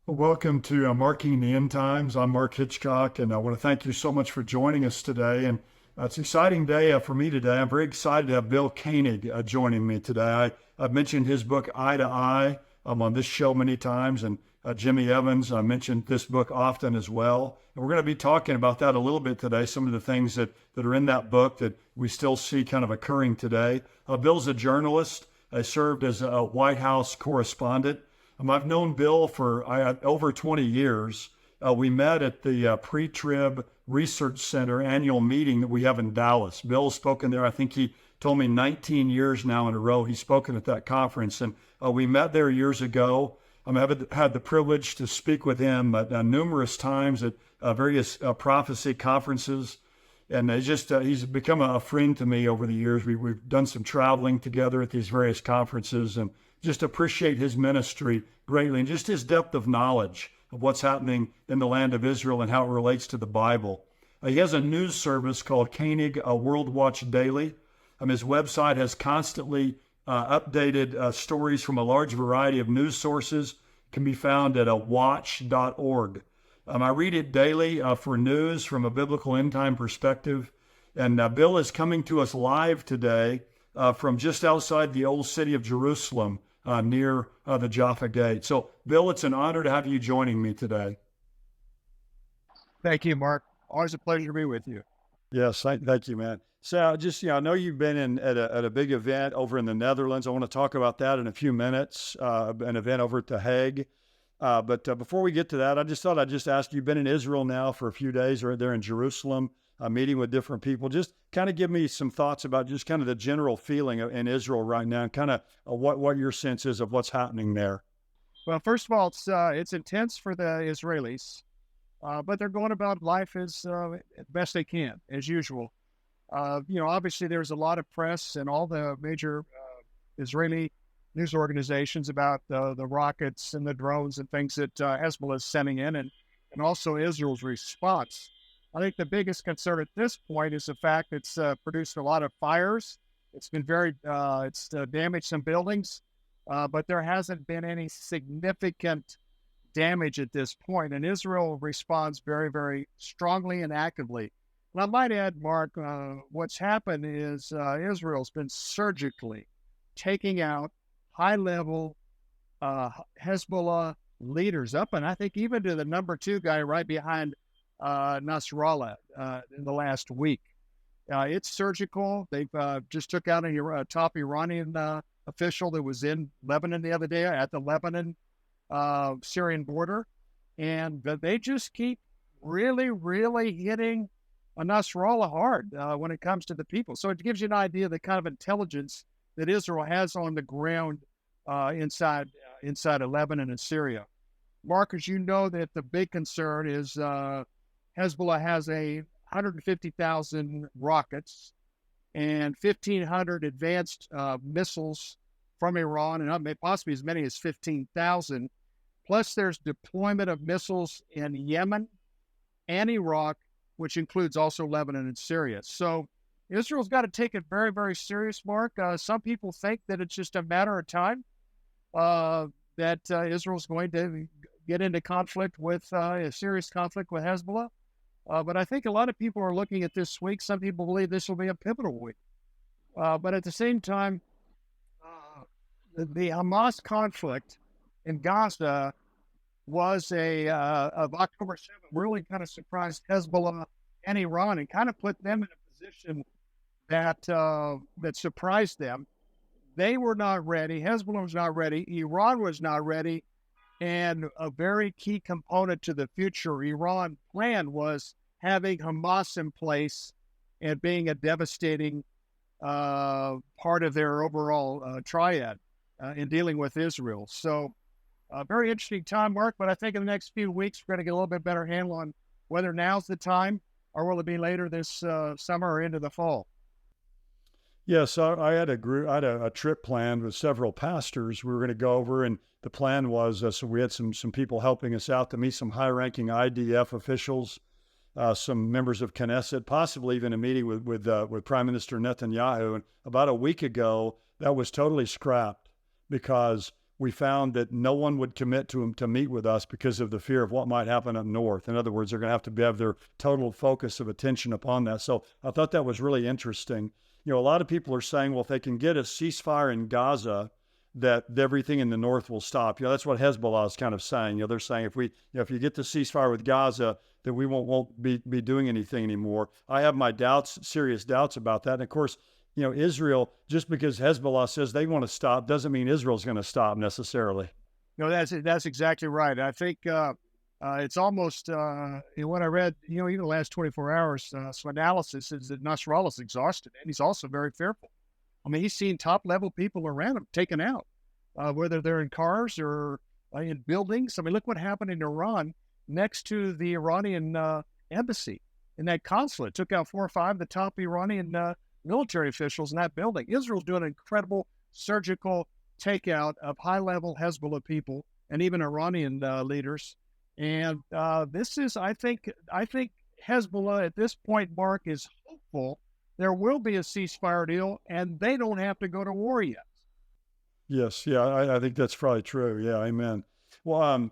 Welcome to Marking the End Times. I'm Mark Hitchcock, and I want to thank you so much for joining us today. And it's an exciting day for me today. I'm very excited to have Bill Koenig joining me today. I've mentioned his book, Eye to Eye, on this show many times, and Jimmy Evans, I mentioned this book often as well. And we're going to be talking about that a little bit today, some of the things that are in that book that we still see kind of occurring today. Bill's a journalist. I served as a White House correspondent. I've known Bill for over 20 years. We met at the Pre-Trib Research Center annual meeting that we have in Dallas. Bill's spoken there. I think he told me 19 years now in a row he's spoken at that conference. And we met there years ago. I've had the privilege to speak with him numerous times at various prophecy conferences. And he's become a friend to me over the years. We've done some traveling together at these various conferences, and just appreciate his ministry greatly and just his depth of knowledge of what's happening in the land of Israel and how it relates to the Bible. He has a news service called Koenig World Watch Daily. His website has constantly updated stories from a large variety of news sources. It can be found at watch.org. I read it daily for news from a biblical end time perspective. And Bill is coming to us live today from just outside the old city of Jerusalem near the Jaffa Gate. So, Bill, it's an honor to have you joining me today. Thank you, Mark. Always a pleasure to be with you. Yes, thank you, man. So, I know you've been at a big event over in the Netherlands. I want to talk about that in a few minutes, an event over at the Hague. But before we get to that, I just thought I'd just ask you, you've been in Israel now for a few days, or there in Jerusalem, meeting with different people. Just kind of give me some thoughts about just kind of the general feeling in Israel right now, and kind of what your sense is of what's happening there. Well, first of all, it's intense for the Israelis, but they're going about life as best they can, as usual. Obviously there's a lot of press and all the major Israeli news organizations about the rockets and the drones and things that Hezbollah is sending in, and also Israel's response. I think the biggest concern at this point is the fact it's produced a lot of fires. It's been it's damaged some buildings, but there hasn't been any significant damage at this point. And Israel responds very, very strongly and actively. And I might add, Mark, what's happened is Israel's been surgically taking out high-level Hezbollah leaders up, and I think even to the number 2 guy right behind Nasrallah in the last week. It's surgical. They've just took out a top Iranian official that was in Lebanon the other day at the Lebanon Syrian border, and they just keep really, really hitting Nasrallah hard when it comes to the people. So it gives you an idea of the kind of intelligence that Israel has on the ground inside of Lebanon and Syria. Mark, as you know, that the big concern is Hezbollah has 150,000 rockets and 1,500 advanced missiles from Iran, and possibly as many as 15,000. Plus, there's deployment of missiles in Yemen and Iraq, which includes also Lebanon and Syria. So Israel's got to take it very, very serious, Mark. Some people think that it's just a matter of time that Israel's going to get into conflict with a serious conflict with Hezbollah. But I think a lot of people are looking at this week. Some people believe this will be a pivotal week. But at the same time, the Hamas conflict in Gaza was of October 7th, really kind of surprised Hezbollah and Iran and kind of put them in a position that surprised them. They were not ready. Hezbollah was not ready. Iran was not ready. And a very key component to the future Iran plan was having Hamas in place and being a devastating part of their overall triad in dealing with Israel. So a very interesting time, Mark, but I think in the next few weeks, we're going to get a little bit better handle on whether now's the time or will it be later this summer or into the fall. Yes, I had a trip planned with several pastors. We were going to go over, and the plan was so we had some people helping us out to meet some high-ranking IDF officials, some members of Knesset, possibly even a meeting with Prime Minister Netanyahu. And about a week ago, that was totally scrapped because we found that no one would commit to meet with us because of the fear of what might happen up north. In other words, they're going to have their total focus of attention upon that. So I thought that was really interesting. A lot of people are saying, well, if they can get a ceasefire in Gaza, that everything in the north will stop. That's what Hezbollah is kind of saying. They're saying if you get the ceasefire with Gaza, then we won't be doing anything anymore. I have my serious doubts about that. And of course, Israel, just because Hezbollah says they want to stop, doesn't mean Israel's going to stop necessarily. No, that's exactly right. I think it's almost what I read, even the last 24 hours, some analysis is that Nasrallah's exhausted, and he's also very fearful. I mean, he's seen top-level people around him taken out, whether they're in cars or in buildings. I mean, look what happened in Iran next to the Iranian embassy. In that consulate, took out 4 or 5 of the top Iranian military officials in that building. Israel's doing an incredible surgical takeout of high-level Hezbollah people and even Iranian leaders. And this is, I think Hezbollah at this point, Mark, is hopeful there will be a ceasefire deal, and they don't have to go to war yet. Yes, yeah, I think that's probably true. Yeah, amen. Well,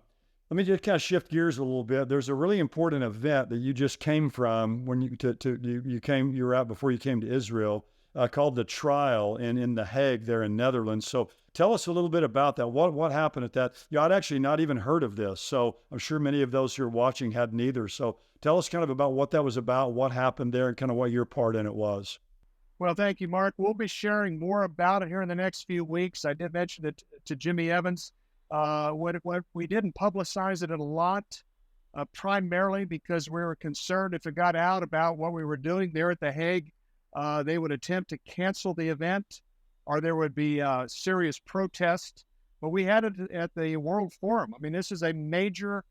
let me just kind of shift gears a little bit. There's a really important event that you just came from when you were out before you came to Israel, called the trial in the Hague there in Netherlands. So tell us a little bit about that. What happened at that? I'd actually not even heard of this, so I'm sure many of those who are watching hadn't either. So tell us kind of about what that was about, what happened there, and kind of what your part in it was. Well, thank you, Mark. We'll be sharing more about it here in the next few weeks. I did mention it to Jimmy Evans. What we didn't publicize it a lot, primarily because we were concerned if it got out about what we were doing there at the Hague, they would attempt to cancel the event, or there would be serious protest. But we had it at the World Forum. I mean, this is a major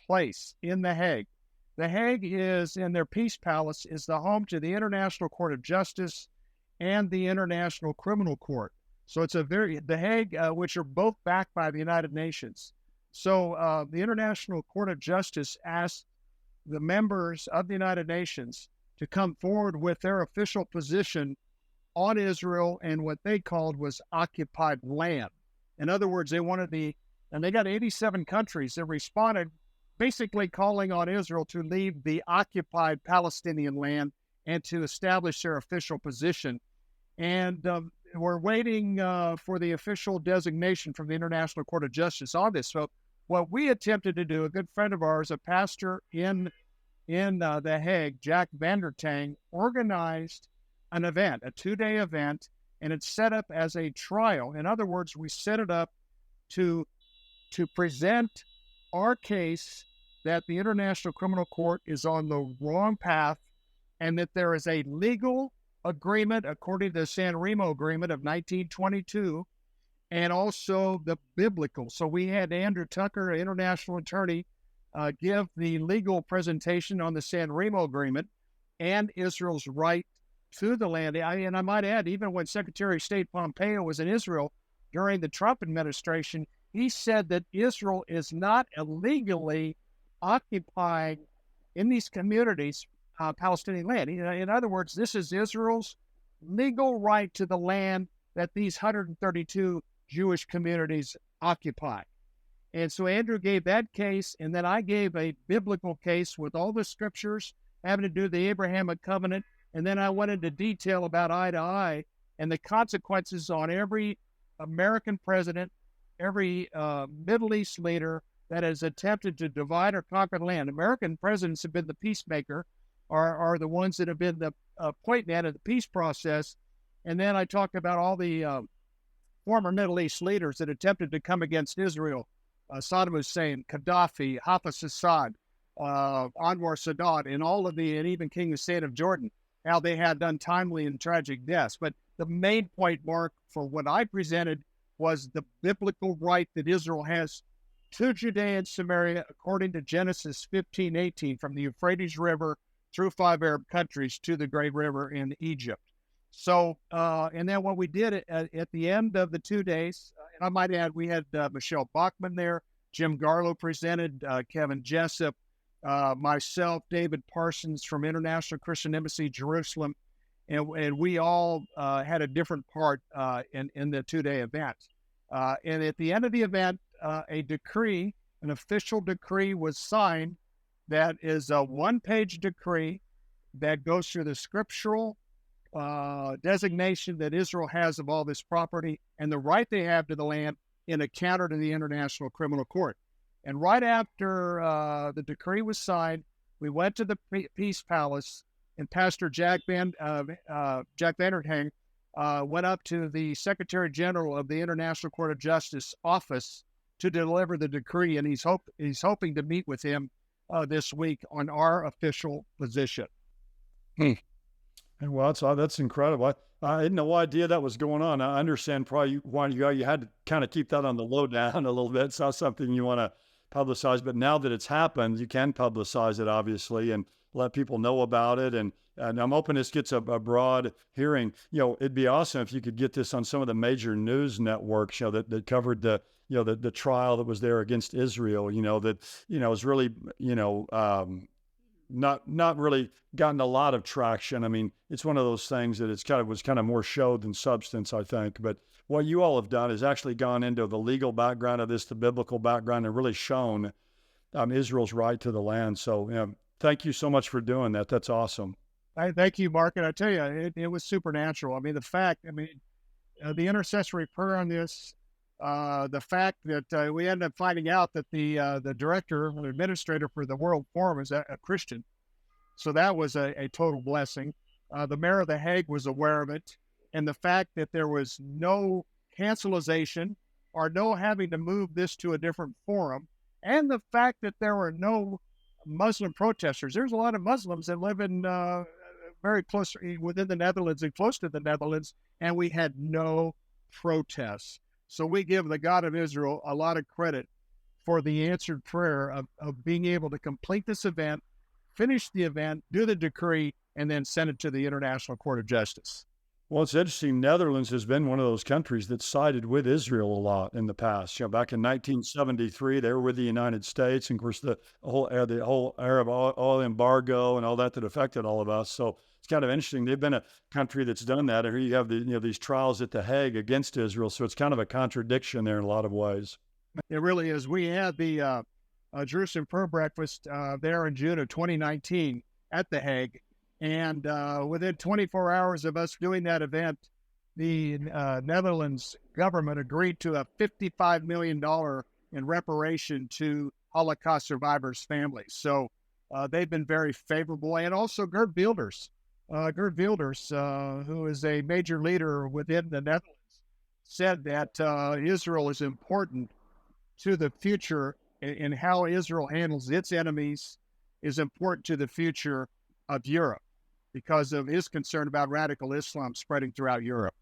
place in The Hague. The Hague is, in their Peace Palace, is the home to the International Court of Justice and the International Criminal Court. So it's the Hague, which are both backed by the United Nations. So the International Court of Justice asked the members of the United Nations to come forward with their official position on Israel and what they called was occupied land. In other words, they got 87 countries that responded, basically calling on Israel to leave the occupied Palestinian land and to establish their official position. And we're waiting for the official designation from the International Court of Justice on this. So what we attempted to do, a good friend of ours, a pastor in The Hague, Jack Vandertang, organized an event, a 2-day event, and it's set up as a trial. In other words, we set it up to present our case that the International Criminal Court is on the wrong path and that there is a legal agreement according to the San Remo Agreement of 1922 and also the biblical. So we had Andrew Tucker, an international attorney, give the legal presentation on the San Remo Agreement and Israel's right to the land. And I might add, even when Secretary of State Pompeo was in Israel during the Trump administration, he said that Israel is not illegally occupying in these communities Palestinian land. In other words, this is Israel's legal right to the land that these 132 Jewish communities occupy. And so Andrew gave that case, and then I gave a biblical case with all the scriptures having to do with the Abrahamic covenant, and then I went into detail about eye to eye and the consequences on every American president, every Middle East leader that has attempted to divide or conquer the land. American presidents have been the peacemaker, are the ones that have been the point man of the peace process. And then I talked about all the former Middle East leaders that attempted to come against Israel, Saddam Hussein, Gaddafi, Hafez Assad, Anwar Sadat, and even King Hussein of Jordan, how they had untimely and tragic deaths. But the main point, Mark, for what I presented was the biblical right that Israel has to Judea and Samaria, according to Genesis 15:18, from the Euphrates River through 5 Arab countries to the Great River in Egypt. So, and then what we did at the end of the 2 days, and I might add, we had Michelle Bachmann there, Jim Garlow presented, Kevin Jessup, myself, David Parsons from International Christian Embassy, Jerusalem, and we all had a different part in the 2-day event. And at the end of the event, an official decree was signed that is a one-page decree that goes through the scriptural designation that Israel has of all this property and the right they have to the land in a counter to the International Criminal Court. And right after the decree was signed, we went to the Peace Palace, and Pastor Jack Vanderhang went up to the Secretary General of the International Court of Justice office to deliver the decree, and he's hoping to meet with him this week on our official position. And well, that's incredible. I had no idea that was going on. I understand probably why you had to kind of keep that on the low down a little bit. It's not something you want to publicize, but now that it's happened, you can publicize it, obviously, and let people know about it. And I'm hoping this gets a broad hearing. It'd be awesome if you could get this on some of the major news networks, that covered the trial that was there against Israel, that, is really, not really gotten a lot of traction. I mean, it's one of those things that was kind of more show than substance, I think. But what you all have done is actually gone into the legal background of this, the biblical background, and really shown Israel's right to the land. So thank you so much for doing that. That's awesome. Thank you, Mark. And I tell you, it was supernatural. I mean, the intercessory prayer on this, the fact that we ended up finding out that the director or administrator for the World Forum is a Christian. So that was a total blessing. The mayor of The Hague was aware of it. And the fact that there was no cancelization or no having to move this to a different forum, and the fact that there were no Muslim protesters. There's a lot of Muslims that live in very close within the Netherlands and close to the Netherlands, and we had no protests. So we give the God of Israel a lot of credit for the answered prayer of being able to complete this event, finish the event, do the decree, and then send it to the International Court of Justice. Well, it's interesting. Netherlands has been one of those countries that sided with Israel a lot in the past. Back in 1973, they were with the United States, and of course the whole Arab oil embargo and all that affected all of us. So it's kind of interesting. They've been a country that's done that. And here you have these trials at The Hague against Israel. So it's kind of a contradiction there in a lot of ways. It really is. We had the Jerusalem Prayer Breakfast there in June of 2019 at The Hague. And within 24 hours of us doing that event, the Netherlands government agreed to a $55 million in reparation to Holocaust survivors' families. So they've been very favorable. And also Geert Wilders, who is a major leader within the Netherlands, said that Israel is important to the future, and how Israel handles its enemies is important to the future of Europe, because of his concern about radical Islam spreading throughout Europe.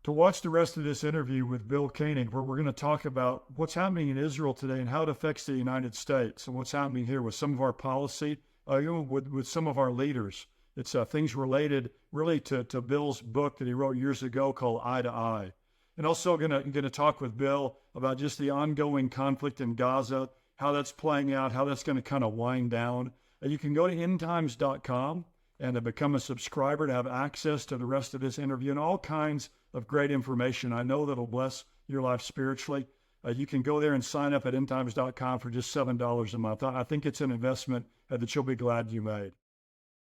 To watch the rest of this interview with Bill Koenig, where we're going to talk about what's happening in Israel today and how it affects the United States, and what's happening here with some of our policy, with some of our leaders. It's things related really to Bill's book that he wrote years ago called Eye to Eye. And also going to talk with Bill about just the ongoing conflict in Gaza, how that's playing out, how that's going to kind of wind down. You can go to endtimes.com and become a subscriber to have access to the rest of this interview and all kinds of great information. I know that'll bless your life spiritually. You can go there and sign up at endtimes.com for just $7 a month. I think it's an investment that you'll be glad you made.